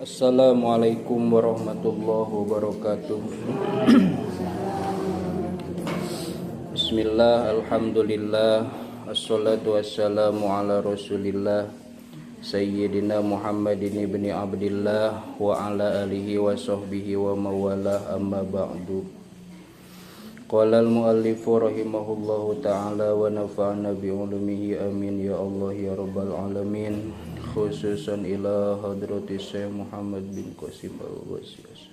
Assalamualaikum warahmatullahi wabarakatuh. Bismillah, alhamdulillah, assalatu wassalamu ala rasulillah Sayyidina Muhammadin ibni Abdillah wa ala alihi wa sahbihi wa mawalah, amma ba'du. Qala al-muallifu rahimahullahu ta'ala wa nafa'na bi'ulumihi amin ya Allah ya rabbal alamin. Khususan ila hadrati Syekh Muhammad bin Qasim al-Wasiyas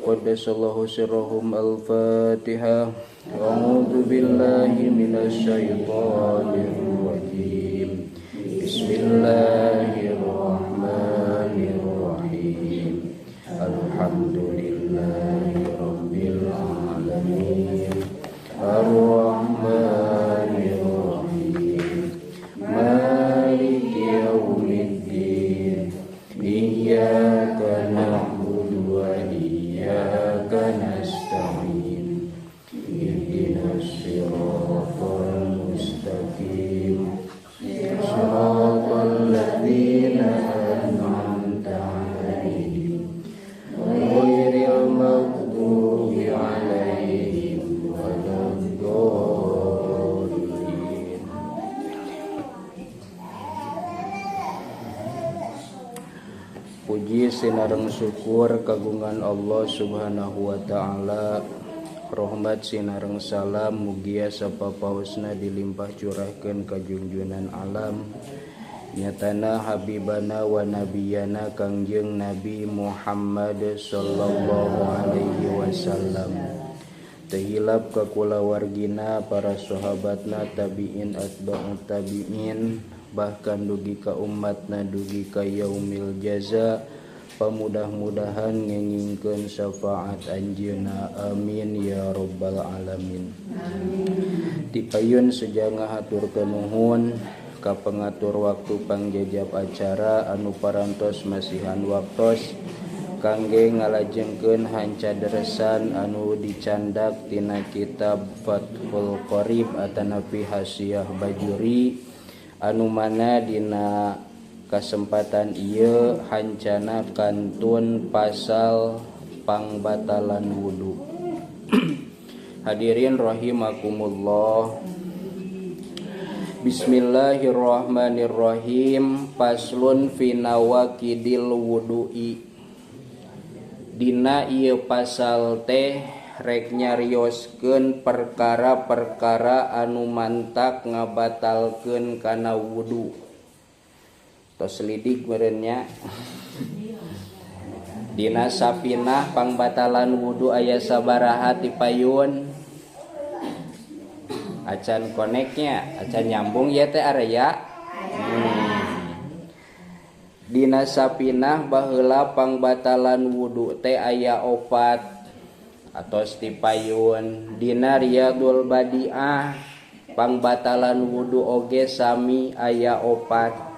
qaddasallahu sirrahum. Al-Fatihah. A'udzu billahi minasy syaithanir rajim. Bismillahirrahmanirrahim. Alhamdulillahi rabbil alamin. Ar-Rahmanir Rahim. Maliki yaumiddin. Iyyaka na'budu wa iyyaka nasta'in. Ihdinas siratal mustaqim. Siratal ladzina an'amta 'alaihim ghairil maghdubi 'alaihim waladdallin. Puji sinareng syukur kagungan Allah Subhanahu wa ta'ala. Rahmat sinareng salam mugia sapapaosna dilimpah curahkeun ka junjunan alam. Nyatana habibana wa nabiyana Kangjeng Nabi Muhammad sallallahu alaihi wasallam. Tehilap ka kulawargina, para sahabatna, tabi'in, atba'ut tabi'in, bahkan dugi ka umatna dugi ka yaumil jaza. Pamudah-mudahan ngengingkeun syafaat anjeunna, amin ya rabbal alamin. Dipayun sejangah haturkeun nuhun ka pengatur waktu pangjajab acara anu parantos masihan waktos kangge ngalajengkeun hancadresan anu dicandak tina kitab Fathul Qorib atanapi Hasyiah Bajuri, anu mana dina kasempatan ieu hancana kantun pasal pangbatalan wudu. Hadirin rahimakumullah. Bismillahirrahmanirrahim. Paslun fi nawaqidil wudu'i. Dina ieu pasal teh rek nyarioskeun perkara-perkara anu mantak ngabatalkeun kana wudu. Tos lidik merenya. Dina sapinah pangbatalan wudu aya sabaraha ti payun? Acan koneknya, acan nyambung ya teh area. Dina sapinah baheula pangbatalan wudu teh aya 4 atos ti payun. Dina Riyadul Badi'ah pangbatalan wudu oge sami aya 4.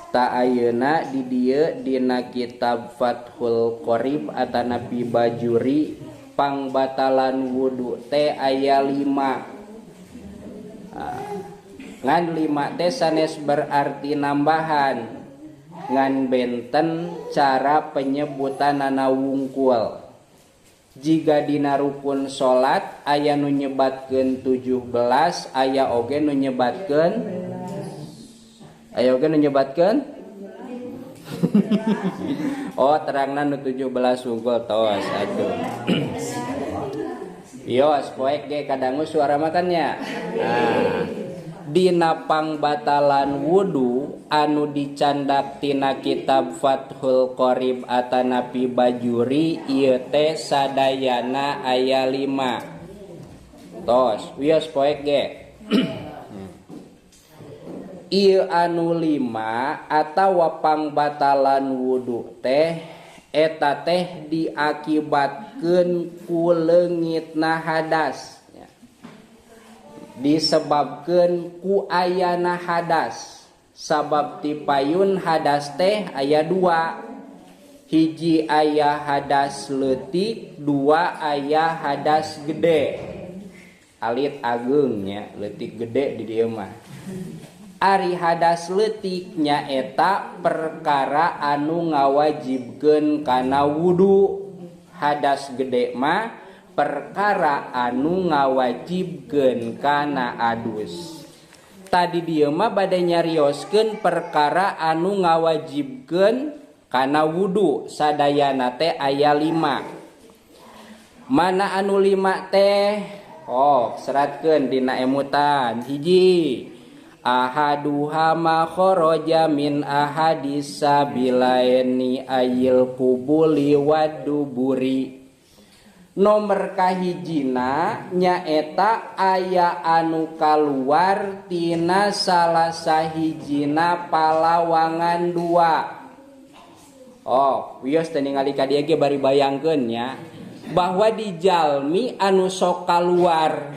Ta ayeuna di dieu dina kitab Fathul Qorib atanapi Bajuri pangbatalan wudu teh aya 5. Ngan 5 teh sanes berarti nambahan, ngan benten cara penyebutanana wungkul. Jiga dina rukun salat aya nu nyebatkeun 17, aya oge nu nyebatkeun oh terangna nu 17 wungkul tos atuh. Yos poek ge kadangu suara makannya. Dina pangbatalan wudu anu dicandak tina kitab Fathul Qorib atanapi Bajuri ieu teh sadayana aya 5. Tos wios poek ge. Ieu anu 5 atawa pangbatalan wudu teh eta teh diakibatkeun ku leungitna hadas, disebabkeun ku ayana hadas. Sabab ti payun hadas teh aya 2, hiji aya hadas leutik, 2 aya hadas gede. Alit ageung nya, leutik gede di dieu mah. Ari hadas leutik nyaeta perkara anu ngawajibkeun kana wudu. Hadas gede mah perkara anu ngawajibkeun kana adus. Tadi dieu mah bade nyarioskeun perkara anu ngawajibkeun kana wudu. Sadayana teh aya 5. Mana anu 5 teh? Seratkeun dina emutan. Hiji, ahaduha ma kharaja min ahadis sabilaini ayil kubuli waduburi. Nomor kahijina nyaeta aya anu kaluar tina salah sahijina palawangan 2. Wios teh ningali ka dieu ge bari bayangkeun nya bahwa di jalmi anu sok kaluar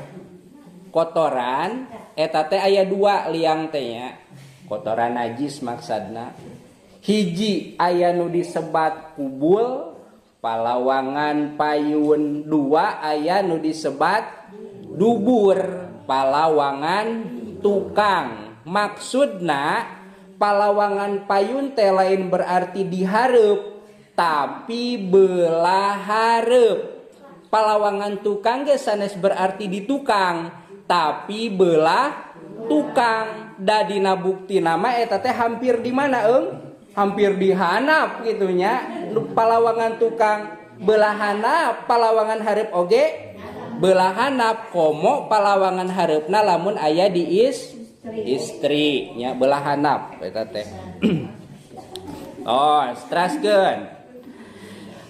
kotoran eta teh aya 2 liang teh nya. Kotoran najis maksudna. Hiji aya nu disebat kubul palawangan payun. 2 aya nu disebat dubur palawangan tukang. Maksudna palawangan payun teh lain berarti dihareup tapi belah hareup. Palawangan tukang ge sanes berarti ditukang tapi belah tukang. Da dina bukti nama eta teh hampir di mana hampir di hanap gitu nya. Palawangan tukang belah hanap, palawangan hareup oge belah hanap. Komo palawangan hareupna lamun aya di istri nya belah hanap eta teh. Straskeun.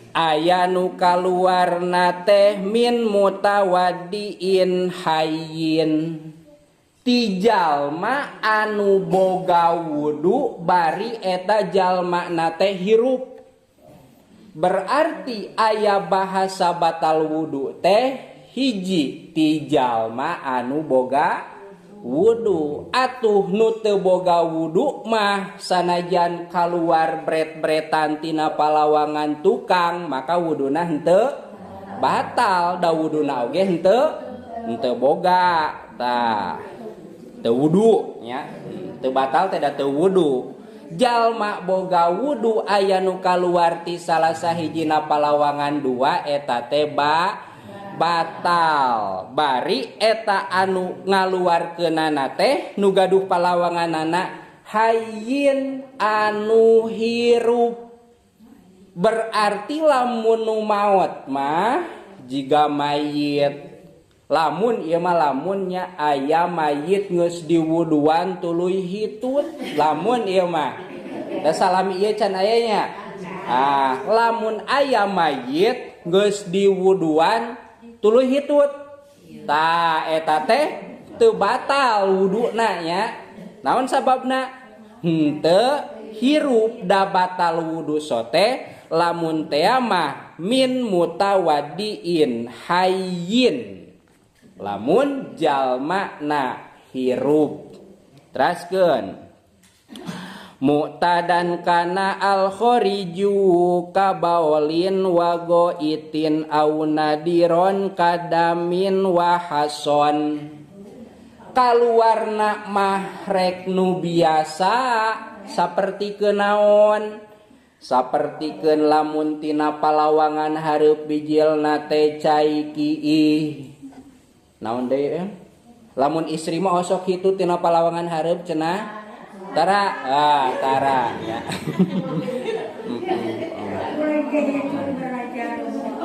Aya nu kaluarna teh min mutawaddiin hayyin. Ti jalma anu boga wudu bari eta jalma na teh hirup. Berarti aya bahasa batal wudu teh hiji ti jalma anu boga wudu. Atuh nu teu boga wudu mah sanajan kaluar bret-bretan tina palawangan tukang maka wuduna henteu batal. Da wuduna oge henteu boga teu wudu nya. Teu batal teh da teu wudu. Jalma boga wudu aya nu kaluar ti salah sahijina palawangan 2 eta teh batal. Bari eta anu ngaluarkeunana teh nu gaduh palawanganana hayyin anu hirup. Berarti lamun nu maot mah jiga mayit. Lamun ieu mah lamunnya aya mayit geus diwuduan tuluy hitut. Lamun ieu mah da salami ieu can aya nya. Lamun aya mayit geus diwuduan tuluy hitut eta teh teu batal wuduna nya. Naon sababna? Henteu hirup da batal wudu sote lamun teh mah min mutawaddiin hayyin. Lamun jalma na hirup. Teraskeun. Mu'tadan kana al khoriju kabaulin wa goitin au nadiron kadamin wa hason. Kaluarna mah rek nu biasa sapertikeun naon? Sapertikeun lamun tina palawangan hareup bijilna teh cai kiih. Naon deui? Lamun istri mah osok hitu tina palawangan hareup cenah tara ya.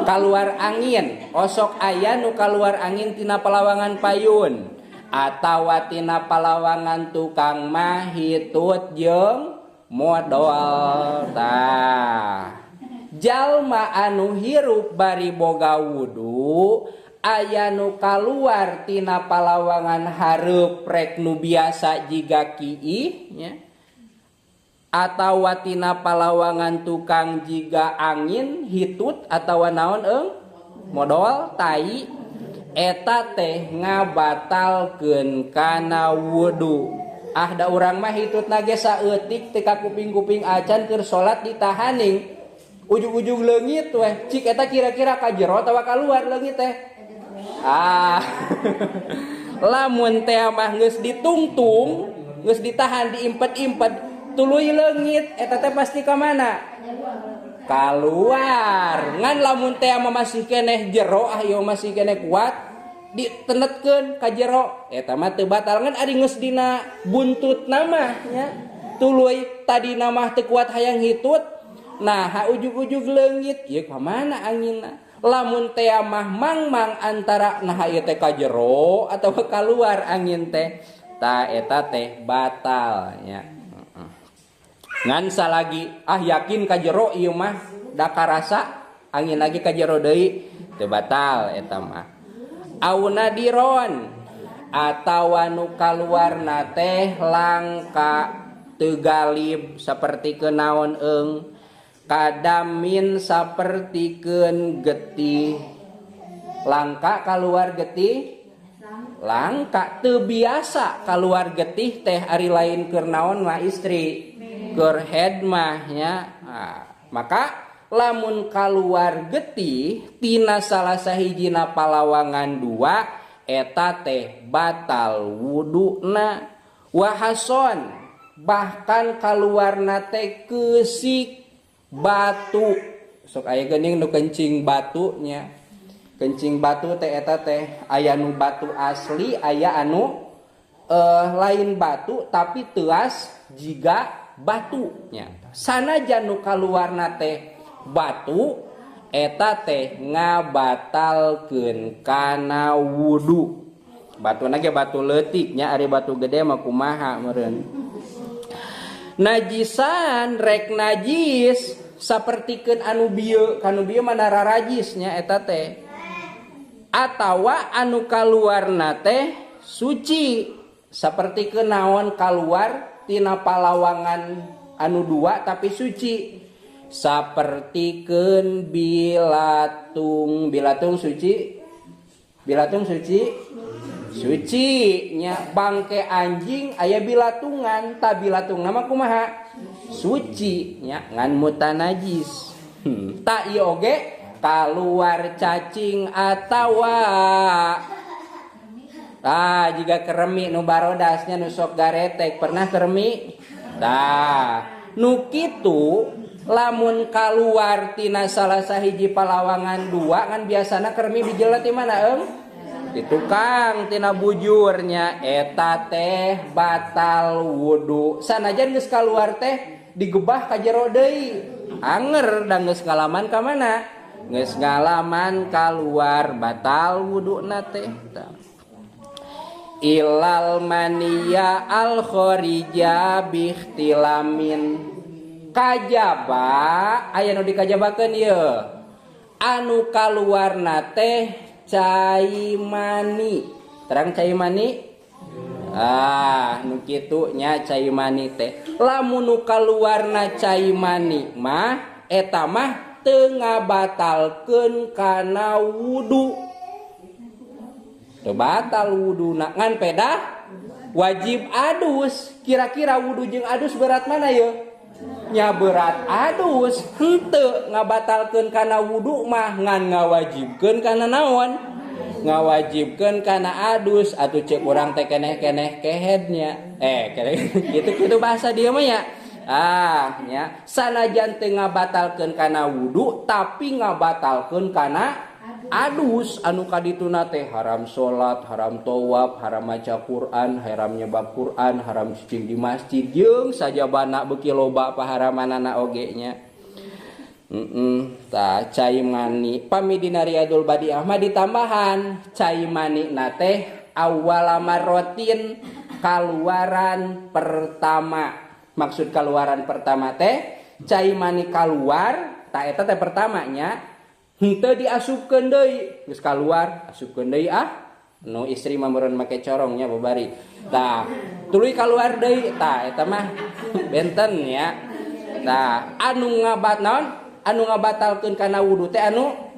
Kaluar angin, osok aya nu kaluar angin tina palawangan payun atawa tina palawangan tukang mah hitut jeung modal. Jalma anu hirup bari boga wudu aya nu kaluar tina palawangan hareup rek nu biasa jiga kiih nya atawa tina palawangan tukang jiga angin hitut atawa naon modal tai eta teh ngabatalkeun kana wudu. Da urang mah hitutna ge saeutik teh ka kuping-kuping acan keur salat ditahaning ujug-ujug leungit weh cik eta kira-kira ka jero atawa kaluar leungit teh. Lamun teh mah geus ditungtung geus ditahan diimpet-impet tuluy leungit eta teh pasti ka mana? Kaluar. Ngan lamun teh masih keneh jero ieu masih keneh kuat ditenetkeun ka jero eta mah teu batal ngan ari geus dina buntut nama nya. Tuluy tadi nama teu kuat hayang hitut. Nah, ujug-ujug leungit ieu ka mana anginna? Lamun teh mah mangmang antara nah ieu teh ka jero atau keluar angin teh ta eta teh batal nya. Ngan salagi yakin ka jero ieu mah da karasa angin lagi ka jero deui teu batal eta mah. Auna diron atawa nu kaluarna teh langka teu galib saperti kenaon kadamin sapertikeun getih langka keluar getih langka teu biasa keluar getih teh ari lain keur naon mah istri keur head mah nya. Maka lamun keluar getih tina salah sahijina palawangan dua eta teh batal wuduna. Wahason bahkan keluarna teh keusik batu sok aya geuning nu kencing batu nya. Kencing batu teh eta teh aya nu batu asli aya anu lain batu tapi teuas jiga batu nya. Sanajan nu kaluarna teh batu eta teh ngabatalkeun kana wudu. Batuna ge batu leutik nya ari batu gede mah kumaha meureun. Najisan rek najis sapertikeun anu bieu mana rarajisnya eta teh atawa anu kaluarna teh suci sapertikeun naon kaluar tina palawangan anu dua tapi suci sapertikeun bilatung suci nya bangke anjing aya bilatungan ta bilatung nama kumaha suci nya ngan mutan najis. Ta ieu oge kaluar cacing atawa jika keremi nu barodasnya nu sok garetek pernah keremi nu kitu lamun kaluar tina salah sahiji palawangan dua kan biasana keremi dijelet di mana di tukang tina bujurnya eta teh batal wudu. Sanajan geus kaluar teh digebah ka jero deui anger dan geus ngalaman ka mana geus ngalaman kaluar batal wuduna teh. Ilal mania al kharija bihtilamin kajaba aya nu dikajabakeun ieu anu kaluarna teh cai mani. Terang cai mani nu kitu nya cai mani teh lamun nu kaluarna cai mani mah eta mah teu ngabatalkeun kana wudu. Teu batal wuduna ngan pedah wajib adus. Kira-kira wudu jeung adus berat mana ye? Nya berat adus. Henteu ngabatalkeun kana wudu mah ngan ngawajibkeun kana naon? Ngawajibkeun kana adus atuh ceuk urang teh keneh-keneh kehednya. Kitu bahasa dia mah ya. Nya sanajan teu ngabatalkeun kana wudu tapi ngabatalkeun kana adus anu kadituna teh haram salat, haram tawaf, haram maca Quran, haram nyebab Quran, haram cicing di masjid jeung sajabana beuki loba paharamanana oge nya. Cai mani pami dina Riyadul Badiah mah ditambahan cai mani na teh awwala marrotin kaluaran pertama. Maksud kaluaran pertama teh cai mani kaluar ta eta teh pertamanya henteu diasupkeun deui geus kaluar asupkeun deui nu istri mah meureun make corongnya babari tah tuluy kaluar deui tah eta mah benten nya. Nah anu ngabatalkeun kana wudu teh anu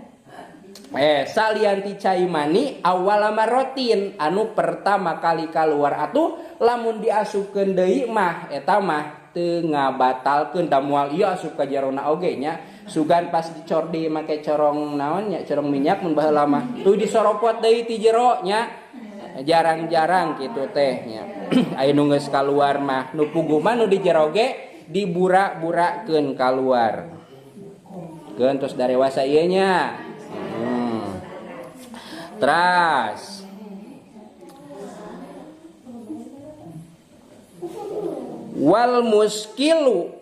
salianti cai mani awwala marrotin anu pertama kali kaluar atuh lamun diasupkeun deui mah eta mah teu ngabatalkeun da moal ieu asup ka jarona oge nya. Sugan pas dicordi make corong naon nya corong minyak mun baheula mah tuh disoropot deui ti jero nya jarang-jarang gitu tehnya. Aya nu geus kaluar mah nu puguh mah nu di jero ge dibura-burakeun kaluar. Keun terus darewasa ieu nya. Teras wal muskilu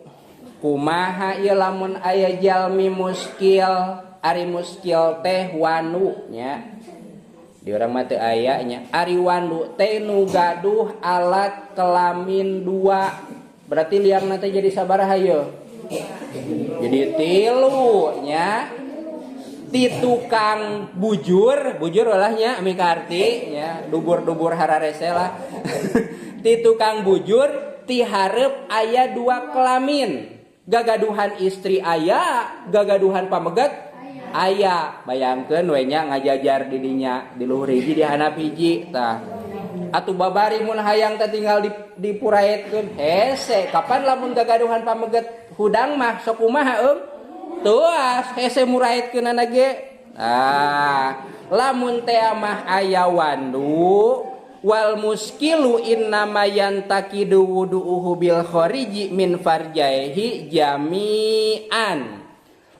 kumaha ieu lamun aya jalmi muskil, ari muskil teh wanu nya. Di urang mah teu aya nya. Ari wanu teh nu gaduh alat kelamin 2. Berarti liangna teh jadi sabaraha ieu? Jadi 3 nya. Ti tukang bujur olahnya ami karti nya, dubur-dubur hararese lah. Ti tukang bujur ti hareup aya 2 kelamin. Gagaduhan istri aya, gagaduhan pamegat aya. Bayangkeun we nya ngajajar di dinya, di luhur hiji di handap hiji tah. Atuh babari mun hayang teh tinggal dipuraetkeun. Hese kapan lamun gagaduhan pamegat hudang mah sok kumaha tuas hese muraetkeunana ge. Lamun teh mah aya wandu wal muskilu innama yantakidu wudu'uhu bil khariji min farjaihi jami'an.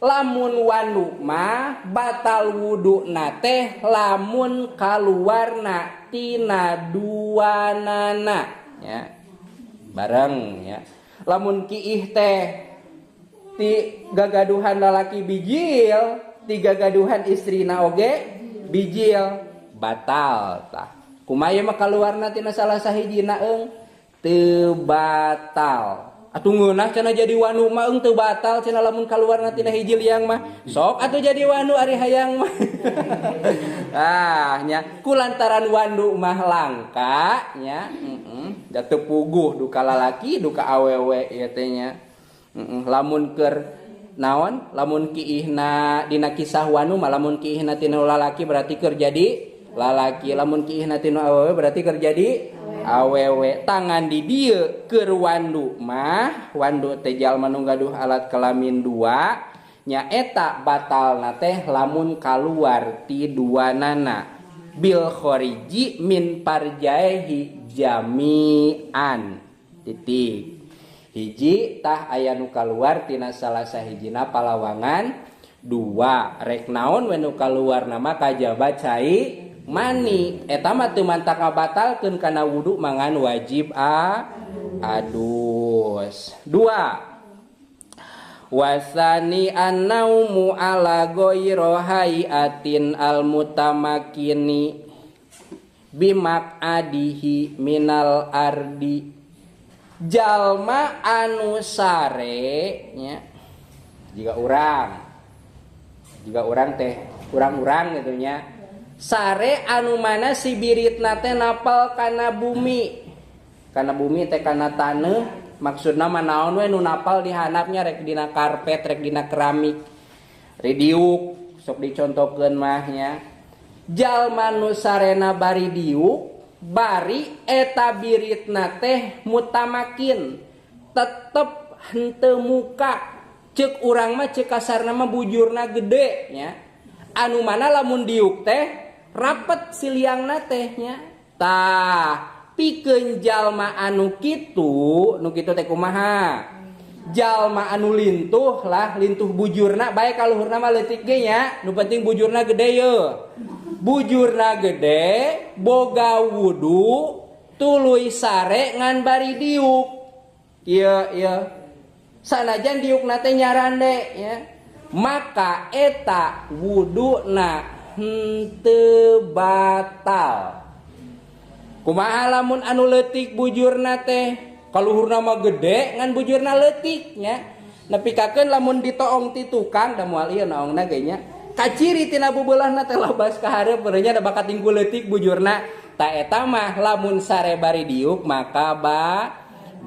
Lamun wandu mah batal wuduna teh lamun kaluarna tina duanana ya. Bareng ya. Lamun kiih teh ti gagaduhan lalaki bijil, ti gagaduhan istrina oge bijil, batal tah. Kumaha mah kaluarna tina salah sahijina teu batal. Atuh ngeunah cenah jadi wanu mah teu batal cenah lamun kaluarna tina hiji liang mah. Sok atuh jadi wanu ari hayang mah. Nya kulantaran wandu mah langka nya, da teu puguh duka lalaki duka awewe ieu teh nya. Lamun keur naon lamun kiihna dina kisah wanu mah lamun kiihna tina lalaki berarti keur jadi lalaki, lamun kiihna tina awewe berarti keur jadi awewe. Tangan di dieu keur wandu mah wandu teh jalma nu gaduh alat kelamin 2 nya eta batalna teh lamun kaluar ti duanana bil khariji min parjaihi jami'an. Titik. Hiji tah aya nu kaluar tina salah sahijina palawangan 2 rek naon we nu kaluar nama kajaba cai mani eta mah teu mantap ngabatalkeun kana wudu mangan wajib adus. 2 wasani annaumu ala ghairi hayatin al mutamakini bimak adihi minal ardi. Jalma anu sare nya jika urang teh urang-urang gitu nya sare anu mana si biritna teh napal kana bumi teh kana taneuh. Maksudna mah naon we nu napal di handapnya rek dina karpet rek dina keramik ridiuk sok dicontohkeun mah nya. Jalma nu sarena bari diuk bari eta biritna teh mutamakin tetep henteu muka ceuk urang mah ceuk kasarna mah bujurna gede nya. Anu mana lamun diuk teh rapet si liangna teh nya. Tah pikeun jalma anu kitu teh kumaha? Jalma anu lintuh lah, lintuh bujurna bae kaluhurna mah leutik ge nya, nu penting bujurna gede ye. Bujurna gede boga wudu tuluy sare ngan bari diuk. Ieu sanajan diukna teh nyarande ya. Maka eta wuduna henteu batal. Kumaha lamun anu leutik bujurna teh? Kaluhurna mah gede ngan bujurna leutik nya. Nepikakeun lamun ditoong ti tukang da moal ieu naongna ge nya. Kaciri tina bubeulahna teh labas ka hareup beureunya da bakat tinggu leutik bujurna. Ta eta mah lamun sare bari diuk maka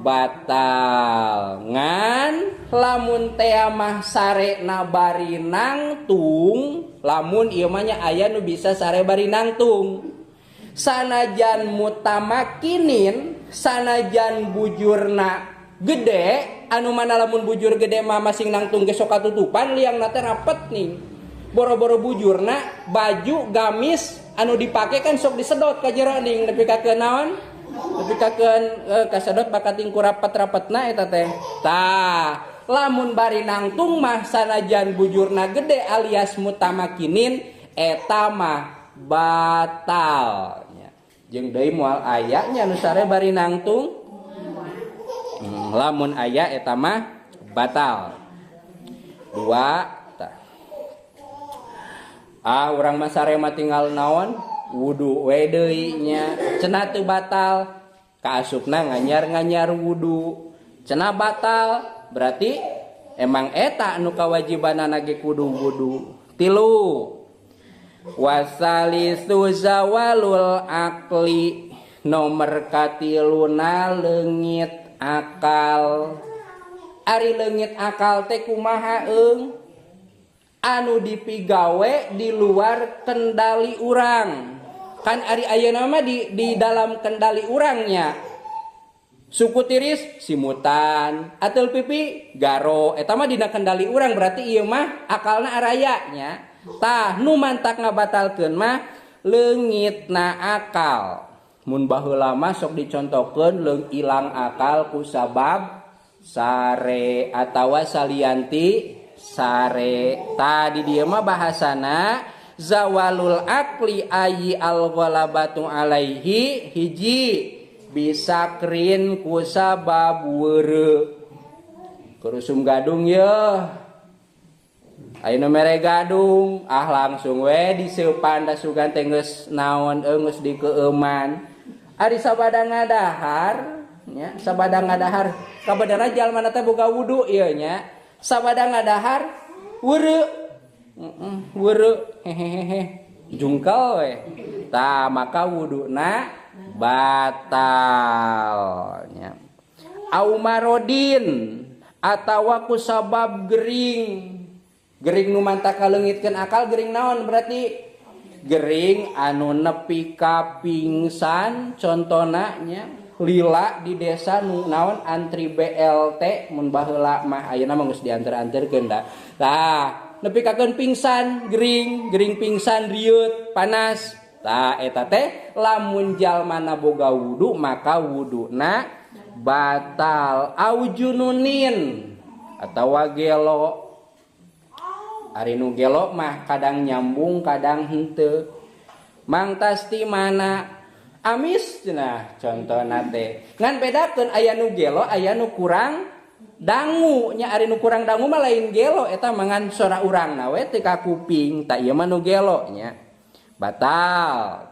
batal. Ngan lamun teh mah sare na bari nangtung, lamun ieu mah nya aya nu bisa sare bari nangtung. Sanajan mutamakinin, sanajan bujurna gede, anu mana lamun bujur gede mah masing nangtung ge sok katutupan liangna teh rapet ning. Boro-boro bujurna baju gamis anu dipake kan sok disedot ka jero ning nepi ka naon nepi ka kasedot bakating ku rapet-rapetna eta teh tah lamun bari nangtung mah sanajan bujurna gede alias mutamakinin eta mah batal nya jeung deui moal aya nya nu sare bari nangtung lamun aya eta mah batal. Dua urang mah sare mah tinggal naon wudu we deui nya cenah teu batal kaasupna nganyar wudu cenah batal berarti emang eta anu kawajibanana ge kudu wudu. Tilu wasalisu zawalul akli nomor katiluna leungit akal. Ari leungit akal teh kumaha anu dipigawe di luar kendali urang kan ari ayeuna mah di dalam kendali urangnya suku tiris simutan atul pipi garo eta mah dina kendali urang berarti ieu mah akalna araya nya tah nu mantak ngabatalkeun mah leungitna akal mun baheula mah sok dicontohkeun leung ilang akal ku sabab sare atawa salianti sare tadi dia mah bahasana zawalul akli ayi al ghalabatu alaihi hiji bisa krin ku sabab weureu kurusum gadung ye ayeuna mere gadung langsung we diseupan da sugan teh geus naon geus dikeuman ari sabada ngadahar nya sabada ngadahar kabadana jalmana teh boga wudu ieu nya sabada ngadahar weureu hehehe jungkal we tah maka wuduna batal nya au marodin atawa ku sabab gering nu mantak kaleungitkeun akal gering naon berarti gering anu nepi ka pingsan contona nya lila di desa naon antri BLT mun baheula mah ayeuna mah geus dianter-anterkeun da. Tah, nepi kakeun pingsan, gering pingsan rieut, panas. Tah eta teh lamun jalmana boga wudu maka wuduna batal. Au jununin atawa gelo. Ari nu gelo mah kadang nyambung, kadang henteu. Mang tasti mana amis cenah contohna teh ngan bedakeun aya nu gelo aya nu kurang dangu nya ari nu kurang dangu mah lain gelo eta mangan sora urangna we teu ka kuping tak ieu mah nu gelo nya batal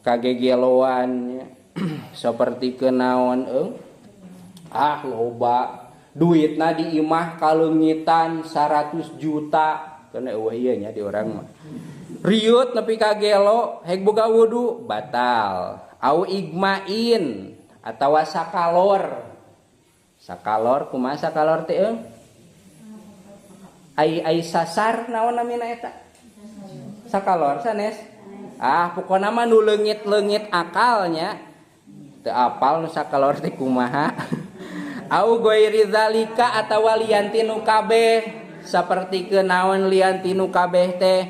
kagegeloan nya saperti kenaon loba duitna di imah kaleungitan 100 juta kana eueuh ieu nya di urang mah riut nepi ka gelo hek boga wudu batal. Au igmain atawa sakalor kumaha sakalor teh ai sasar naon namina eta sakalor sanes pokona mah nu leungit akalnya teu apal nu sakalor teh kumaha. Au ghairi zalika atawa lianti nu kabeh sapertikeun naon lianti nu kabeh teh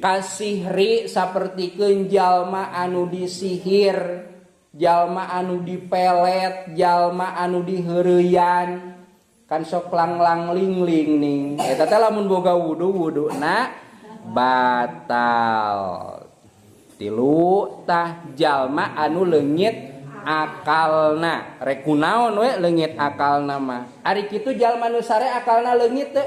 kasihri sapertikeun jalma anu disihir, jalma anu dipelet, jalma anu diheureuyan kan sok lang-lang ling-ling ning eta teh lamun boga wuduna batal. Tilu tah jalma anu leungit akalna rek kunaon we leungit akalna mah ari kitu jalma nu sare akalna leungit teu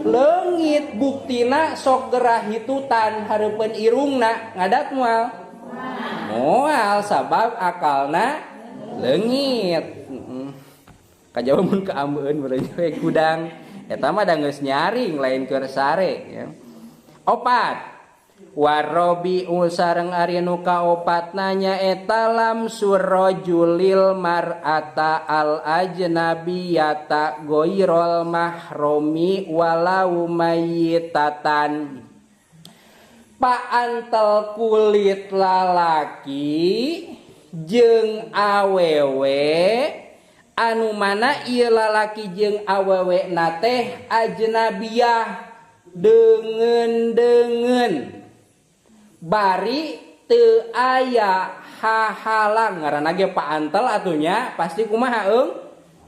leungit buktina sok gerah hitutan hareupeun irungna ngadat moal sabab akalna leungit kajawa mun kaambeun beureuy we kudang eta mah da geus nyaring lain keur sare ya. Opat warobi sareng ari nu kaopatna nyaeta lamsur rajulil mar'ata al ajnabiyata ghairul mahromi walau mayitatan paantel kulit lalaki jeung awewe anu mana ieu lalaki jeung awewe na teh ajnabiyah deungeun bari teu aya hahalang ngaranna ge paantel atunya pasti kumaha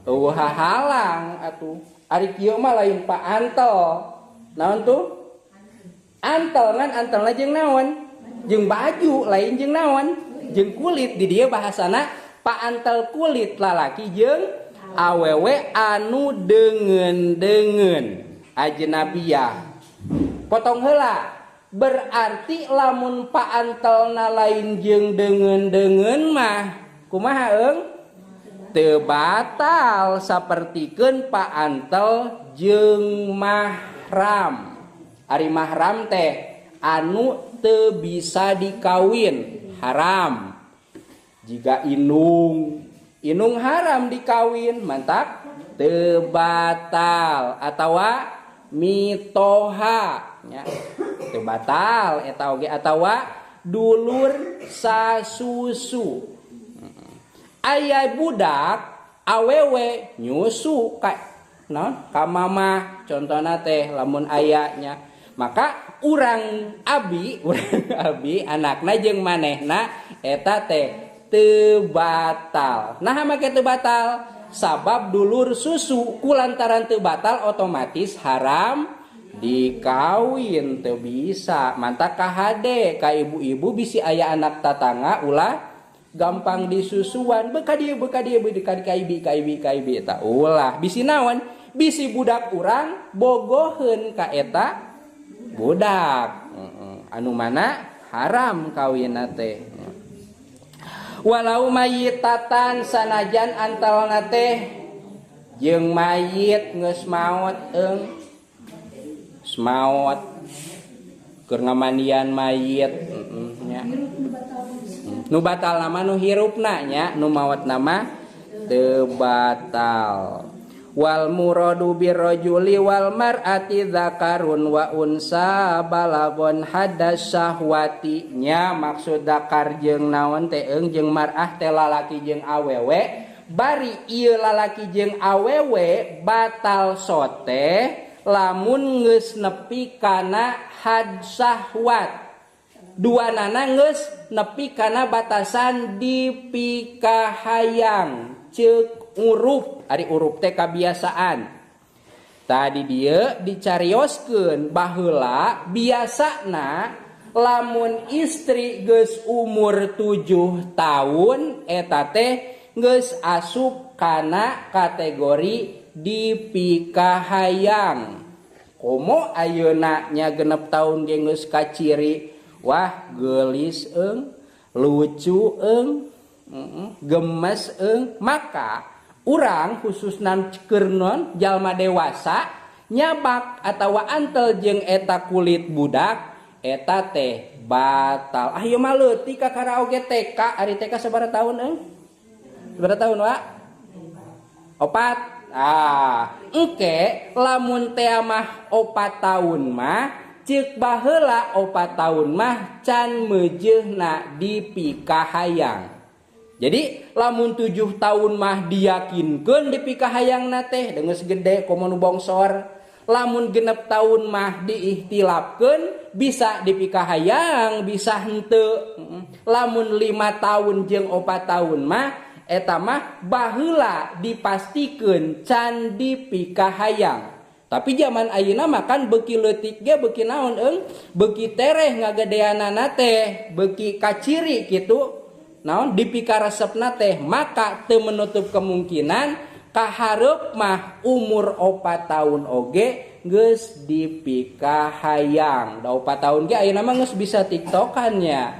hahalang atuh ari kieu mah lain paantel naon tuh antel ngan antelna jeung naon jeung baju lain jeung naon jeung kulit di dieu bahasana paantel kulit lalaki jeung awewe anu deungeun-deungeun ajnabiyah potong heula berarti lamun paantelna lain jeung deungeun-deungeun mah kumaha teu batal sapertikeun paantel jeung mahram ari mahram teh anu teu bisa dikawin haram jika inung haram dikawin mantap teu batal atawa mitoha nya teu batal eta oge atawa dulur sasusu aya budak awewe nyusu ka naon ka mamah contona teh lamun ayanya maka urang abi anakna jeung manehna eta teh teu batal nah make teu batal sabab dulur susu kulantaran teu batal otomatis haram dikawin teu bisa mantap ka hade ka ibu-ibu bisi aya anak tatangga ulah gampang disusuan beka dieu kaibi eta ulah bisi naon bisi budak urang bogoheun ka eta budak anu mana haram kawinna teh walau mayitatan sanajan antalna teh jeung mayit geus maot maot keur ngamandian mayit nya nu batal nama nu hirupna nya nu maot nama teu batal wal muradu birrajuli wal mar'ati dzakarun wa unsa balagon hadas syahwati nya maksud zakar jeung naon teh jeung mar'ah teh lalaki jeung awewe bari ieu lalaki jeung awewe batal sote lamun geus nepi kana had syahwat duanana geus nepi kana batasan dipikahayang ceuk urup ari urup teh kebiasaan tadi dia dicarioskeun baheula biasana lamun istri geus umur 7 tahun eta teh geus asup kana kategori dipikahayang komo ayeuna nya 6 tahun ge geus kaciri wah geulis lucu gemes maka urang khususna keurnon jalma dewasa nyabak atawa antel jeung eta kulit budak eta teh batal ieu mah leutik ka karaoke TK ari TK sabaraha tahun sabaraha tahun wa 4 engke lamun teh mah 4 tahun mah ceuk baheula 4 tahun mah can meujeuhna dipikahayang. Jadi lamun 7 tahun mah diyakinkeun dipikahayangna teh geus gede komo nu bongsor. Lamun 6 tahun mah diihtilapkeun bisa dipikahayang bisa henteu. Lamun 5 tahun jeung 4 tahun mah eta mah baheula dipastikeun can dipikahayang. Tapi zaman ayeuna mah kan beuki leutik ge beuki naon beuki tereh ngagedeanana teh beuki kaciri kitu naon dipikaresepna teh maka teu menutup kemungkinan kahareup mah umur 4 tahun oge geus dipikahayang da 4 tahun ge ayeuna mah geus bisa tiktokan nya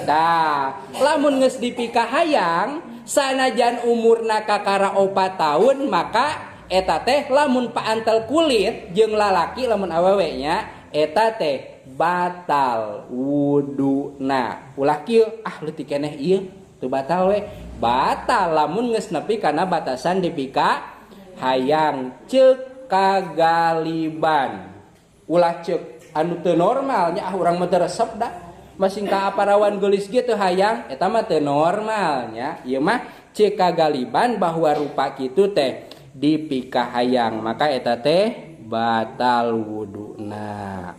tah lamun geus dipikahayang sanajan umurna kakara 4 tahun maka eta teh lamun paantel kulit jeung lalaki lamun awewe nya eta teh batal wuduna ulah kieu leutik keneh ieu teu batal we batal lamun geus nepi kana batasan dipikahayang ceuk kagaliban ulah ceuk anu teu normal nya urang mah teu resep da masing ka aparawan geulis ge teu hayang eta mah teu normal nya ieu mah ceuk kagaliban bahwa rupa kitu teh dipikahayang maka eta teh batal wuduna.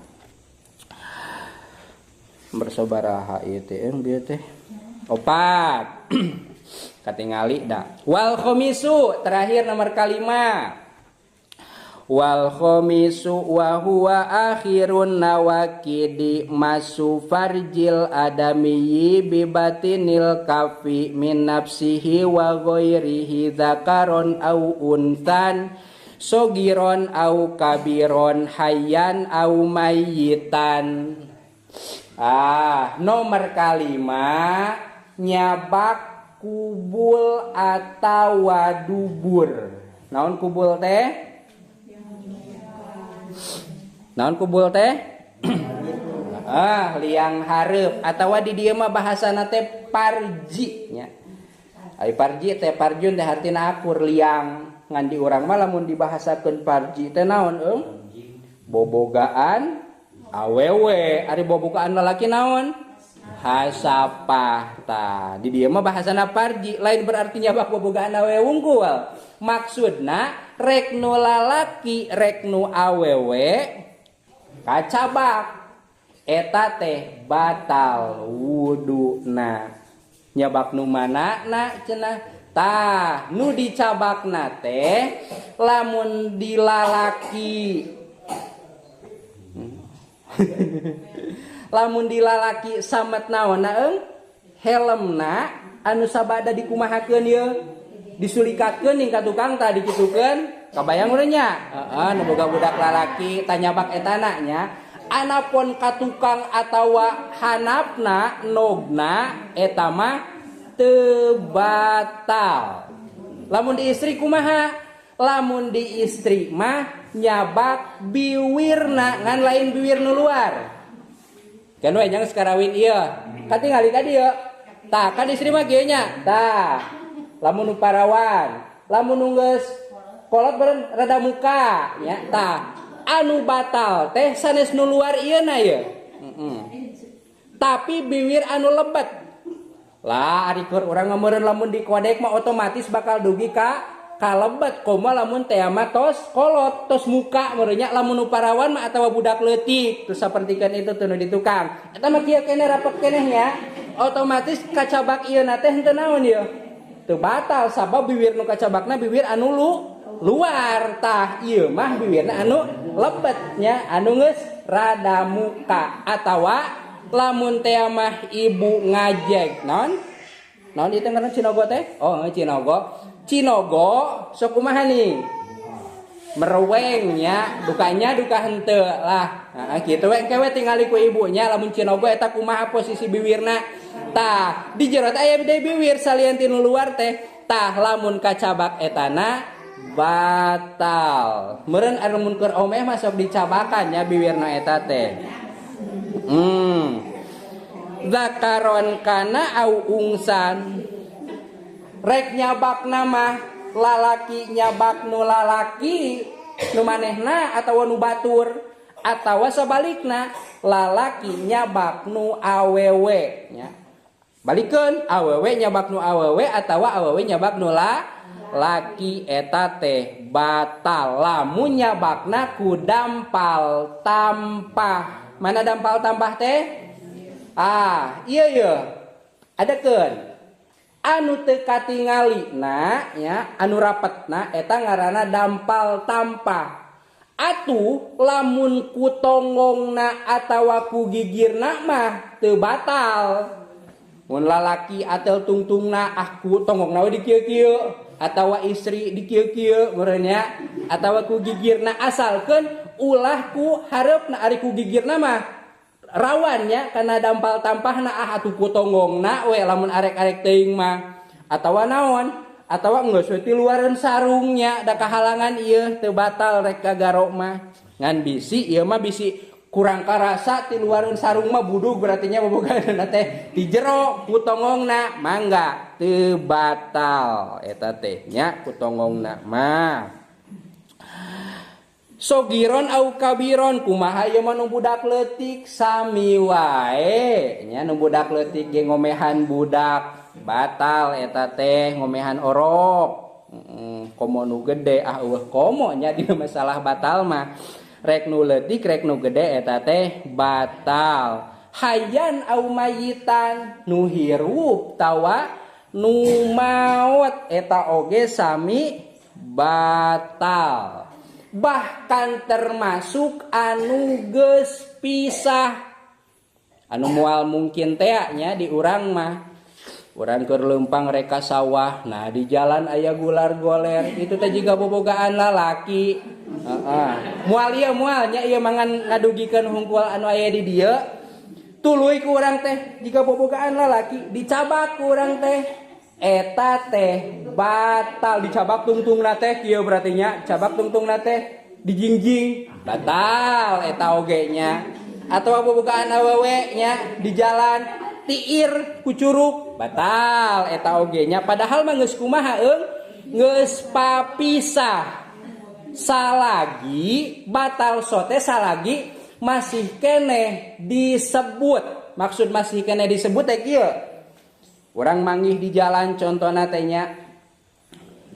bersabaraha ieu teh bieu teh. Opat. Katingali da. Wal khamisu terakhir nomor kalima. Wal khamisu wa huwa akhirun nawakidi masu farjil adamiyyi bi batinil kafi min nafsihi wa ghairihi dzakaron au untan sogiron au kabiron hayyan au mayyitan. Nomor kalima nyabak kubul atau dubur. Naon kubul teh? Naon kubul teh? Liang hareup atawa di dieu mah bahasana teh parji nya. Ai parji teh parjun teh artina akur liang. Ngan di urang mah lamun dibahasakeun parji teh naon bobogaan awewe. Ari bobogaan lalaki naon? Hasapah ta. Di dieu mah bahasana parji lain berarti nyabak bobogaan awewe wungkul. Maksudna rek nu lalaki rek nu awewe kacabak eta teh batal wuduna. Nyabak nu manana cenah tah nu dicabakna teh lamun di lalaki lamun di lalaki samet naonna helmna anu sabada dikumahakeun ieu disulikakeun ning ka tukang tah dikitukeun kabayang urang nya nu boga budak lalaki tanyabak etana nya anapun ka tukang atawa hanapna nogna eta mah teu batal. Lamun di istri kumaha? Lamun di istri mah nyabak biwirna ngan lain biwir nu luar. Kan we jang sekarawin ieu. Katingali ka dieu. Tah kan istri mah kieu nya. Tah. Lamun nu parawan, lamun nu geus kolot beureun rada muka nya. Tah anu batal teh sanes nu luar ieuna ye. Tapi bibir anu lebet. Lah ari keur urang ngeureun lamun di kodek mah otomatis bakal dugi ka lebet. Koma lamun teh mah tos kolot, tos muka meureun nya lamun nu parawan mah atawa budak leutik. Terus sapertikeun itu teu nu di tukang. Eta mah kieu keneh rapet keneh nya. Otomatis kacabak ieuna teh henteu naon ye? Teu batal sabab bibir nu kacabakna bibir anu luar. Tah ieu mah bibirna anu lebetnya anu geus rada muka atawa lamun teh mah ibu ngajeg naon itu ngaran cinogo teh cinogo sok kumaha nih mereweng nya dukanya duka henteu lah kitu we engke we tingali ku ibunya lamun cinogo eta kumaha posisi bibirna tah di jero teh aya bibir salian tinu luar teh tah lamun kacabak etana batal. Meureun anu mun keur omeh mah sok dicabakan nya bibirna eta teh. Zakaron kana au ungsan. Rek nyabakna mah lalaki nyabak nu lalaki nu manehna atawa nu batur atawa sabalikna lalaki nyabak nu awewe nya. Balikeun awewe nyabak nu awewe atawa awewe nyabak nu laki eta teh batal lamun nyabakna ku dampal tampah. Mana dampal tampah teh? Ieu adekeun anu teu katingalina nya anu rapetna eta ngaranna dampal tampah. Atuh lamun ku tonggongna atawa ku gigirna mah teu batal. Mun lalaki atel tungtungna ku tonggongna we di kieu-kieu atawa istri di kieu-kieu meureun nya atawa ku gigirna asalkeun ulah ku hareupna ari ku gigirna mah rawan nya kana dampal tampahna atuh ku tonggongna we lamun arek-arek teuing mah atawa naon atawa geus we ti luareun sarungnya da kahalangan ieu teu batal rek kagaro mah ngan bisi ieu mah bisi kurang karasa ti luareun sarung mah budug berarti nya boboganna teh di jero ku tonggongna mangga teu batal eta teh nya ku tonggongna mah. Sogiron au kabiron kumaha ieu mah nu budak leutik sami wae nya nu budak leutik ge ngomehan budak batal eta teh ngomehan orok. Komo nu gede eueuh komo nya dina masalah batal mah rek nu leutik rek nu gede eta teh batal. hayyan au mayitan nu hirup tawa nu maot eta oge sami batal. Bahkan termasuk anu geus pisah. Anu moal mungkin teh nya di urang mah. Urang keur leumpang reka sawah. Nah, di jalan aya gular goler. Itu teh jiga bobogaan lalaki. Moal ieu moal nya ieu mangan ngadugikeun hungkul anu aya di dieu. Tuluy ku urang teh jiga bobogaan lalaki dicabak ku urang teh. Eta teh batal dicabak tungtungna teh kieu berarti nya cabak tungtungna teh dijingjing batal eta oge nya. Atau bobogaan awewe nya di jalan tiir ku curug batal eta oge nya padahal mah geus kumaha geus papisah. Salagi batal sote salagi masih keneh disebut. Maksud masih keneh disebut teh kieu. Urang manggih di jalan contohna teh nya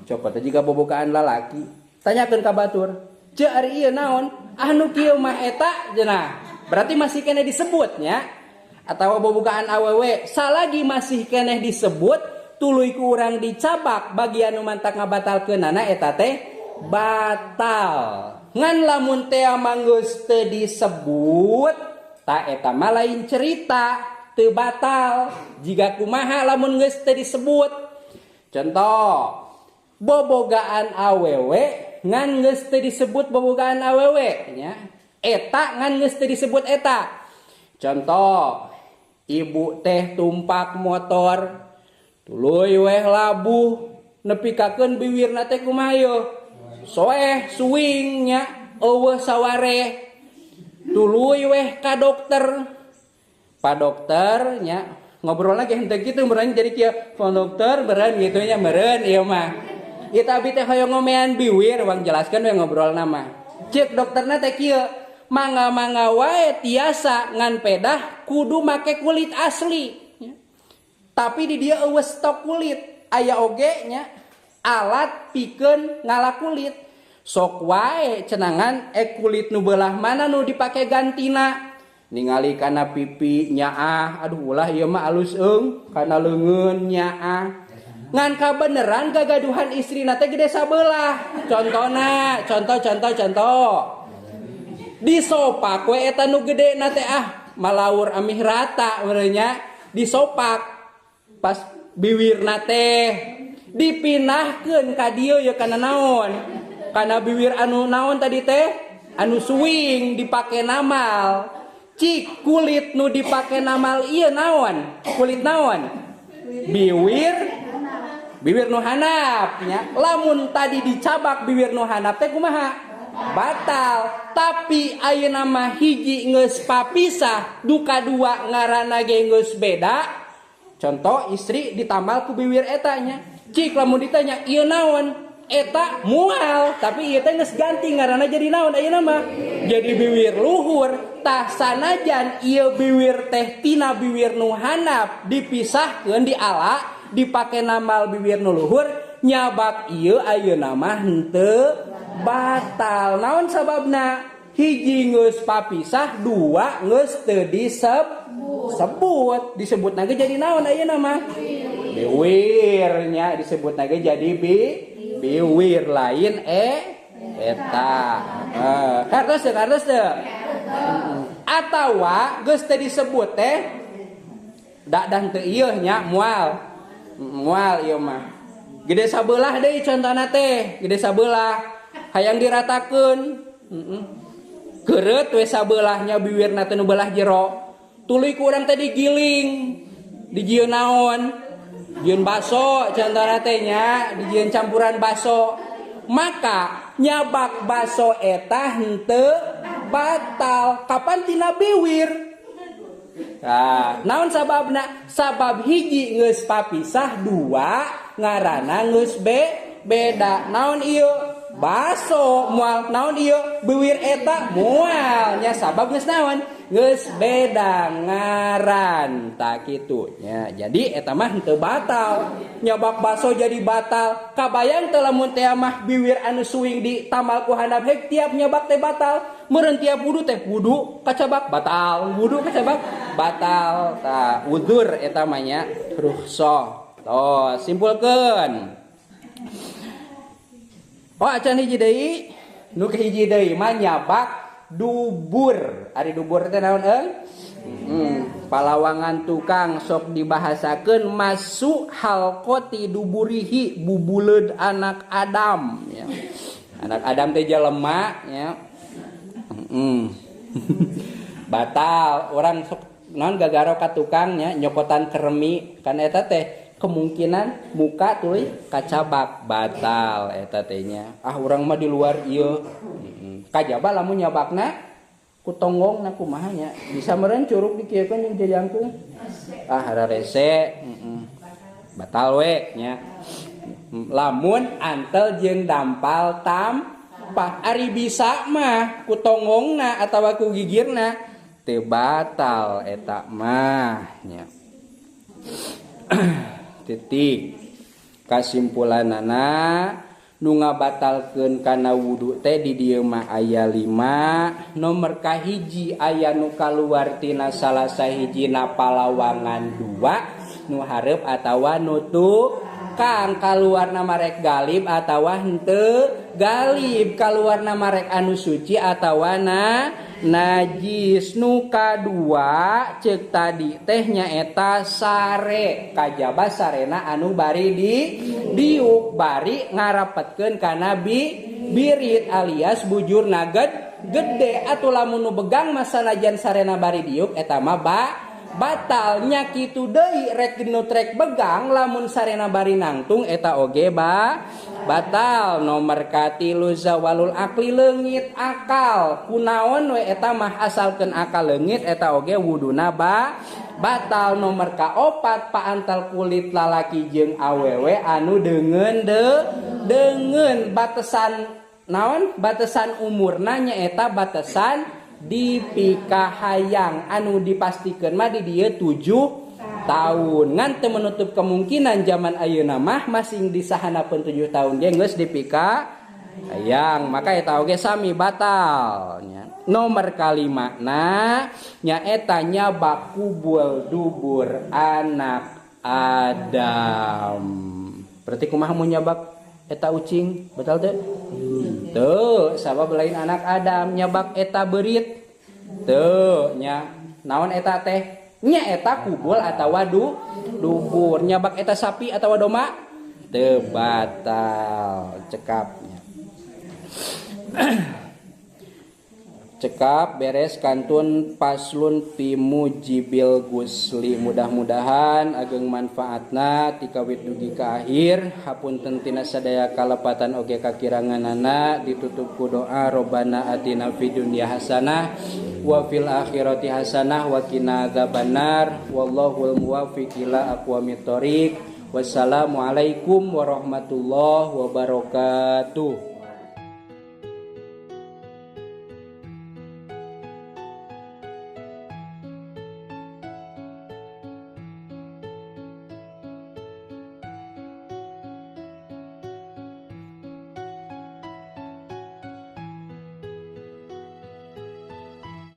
coba teh jiga bobogaan lalaki tanyakeun ka batur, "Ceu ari ieu naon?" "Anu kieu mah eta" cenah. Berarti masih keneh disebutnya. Atau bobogaan awewe salagi masih keneh disebut tuluy ku urang dicabak bagian nu mantak ngabatalkeunana eta teh batal. Ngan lamun teh manggeus teu disebut ta eta mah lain cerita teu batal. Jiga kumaha lamun geus teu disebut. Contoh bobogaan awewe ngan geus teu disebut bobogaan awewe nya. Eta ngan geus teu disebut eta. Contoh, ibu teh tumpak motor, tuluy weh labuh, nepikakeun biwirna teh kumaha yeuh? Soeh suwing nya, eueuh saware. Tuluy weh ka dokter. Pak dokter nya, ngobrol lagi henteu kitu meureun jadi kieu, "Pak dokter beureun kitu nya meureun ieu mah." Ieu abdi teh hoyong ngomean biwir, wang jelaskeun we ngobrolna mah. Cek dokterna teh kieu, mangga-mangga wae tiasa ngan pedah kudu make kulit asli. Tapi di dia eueuh stok kulit, aya oge nya alat pikeun ngala kulit. Sok wae cenangan kulit nu beulah mana nu dipake gantina. Ningali kana pipi nyaah, aduh ulah ieu mah alus kana leungeun nyaah. Ngan kabeneran gagaduhan istrina teh gede sabelah. Contoh. Disopak we eta nu gede na teh malaur amih rata urangnya disopak pas biwirna teh dipinahkeun ka dieu ye kana naon kana biwir anu naon tadi teh anu suwing dipake namal cik kulit nu dipake namal ieu naon kulit naon biwir nu hanap nya lamun tadi dicabak biwir nu hanap teh kumaha batal. Tapi ayeuna mah hiji geus papisah duka dua ngaranna ge geus beda. Contoh istri ditamal ku biwir eta nya cik lamun ditanya ieu naon eta moal tapi ieu teh geus ganti ngaranna jadi naon ayeuna mah jadi biwir luhur. Tah sanajan ieu biwir teh tina biwir nu hanap dipisahkeun diala dipake namal biwir nu luhur nyabak ieu ayeuna mah henteu batal. Naon sababna? Hiji geus papisah, dua geus teu disebut. Disebutna ge jadi naon ayeuna mah? Biwir nya disebutna ge jadi biwir lain eta. Hartos teu? Atawa geus teu disebut teh dan teu ieu nya moal. Moal ieu mah. Gede sabelah deui contona teh, gede sabelah. Hayang diratakeun keureut we sabelahnya biwirna teh nu belah jero tuluy ku urang teh digiling dijieun naon dijieun baso contona teh nya dijieun campuran baso maka nyabak baso eta henteu batal kapan tina biwir. Nah, naon sababna? Sabab hiji geus papisah, dua ngaranna geus beda. Naon ieu? Baso moal naon ieu biwir eta moal nya sabab geus naon geus beda ngaran tak kitu nya jadi eta mah henteu batal nyabak baso jadi batal kabayang teu lamun teh mah biwir anu suwing di tamal ku handap hek tiap nyabak teh batal meureun tiap wudu teh wudu kacabak batal wudu kacabak batal tah udzur eta mah nya rukhsah. Toh simpulkeun. Oh acan hiji deui nu hiji deui mah nyabak dubur. Ari dubur teh naon palawangan tukang sok dibahasakeun masuk halqoti duburihi bubuleud anak Adam ya. Anak Adam teh jelema ya. Batal orang sok naon gagaro ka tukang nya nyokotan keremi kan eta teh kemungkinan muka tuluy kacabak batal eta teh nya. Ah urang mah di luar ieu. Kajaba lamun nyabakna ku tonggongna kumaha nya bisa meureun curug dikiekeun jeung jajangkung. Ah hararese batal we nya. Lamun antel jeung dampal tampah ari bisa mah ku tonggongna atawa ku gigirna teu batal eta mah nya. Titik kasimpulanana nu ngabatalkeun kana wudu teh di dieu mah aya 5. Nomor kahiji aya nu kaluar tina salah sahijina palawangan 2 nu hareup atawa nutup kang kaluarna marek galib atawa henteu galib kaluarna marek anu suci atawa najis. Nu kadua ceuk tadi teh nyaeta sare kajaba sarena anu bari diuk bari ngarapetkeun kana birit alias bujurna gede atuh lamun nu begang masanajan sarena bari diuk eta mah batal nya kitu deui rek nu trek begang lamun sarena bari nangtung eta oge batal. Nomor katilu zawalul akli leungit akal kunaon we eta mah asalkeun akal leungit eta oge wuduna batal. Nomor kaopat paantal kulit lalaki jeung awewe anu deungeun batesan naon batesan umurna nyaeta batesan dipikahayang anu dipastikeun mah di dieu 7 tahun ngan teu menutup kemungkinan zaman ayeuna mah masing disahanapeun 7 tahun ge geus dipikahayang maka eta oge sami batal nya. Nomor kalimana nyaeta nyabak kubul dubur anak Adam. Berarti kumaha mun nyabak eta ucing betul teh? Tuh sabab lain anak Adam nyabak eta beurit. Tuh nya naon eta teh? Nya eta kubul atawa dubur. Nyabak eta sapi atawa domba? Teu batal cekapnya. Cekap beres kantun paslun fi mujibil gusli. Mudah-mudahan ageng manfaatna ti kawit dugi ka akhir hapunten tina sadaya kalepatan oge kakiranganana ditutup ku doa robbana atina fid dunya hasanah wa fil akhirati hasanah wa qina adzabannar wallahul muwaffiq ila aqwamit thoriq. Wassalamualaikum warahmatullahi wabarakatuh.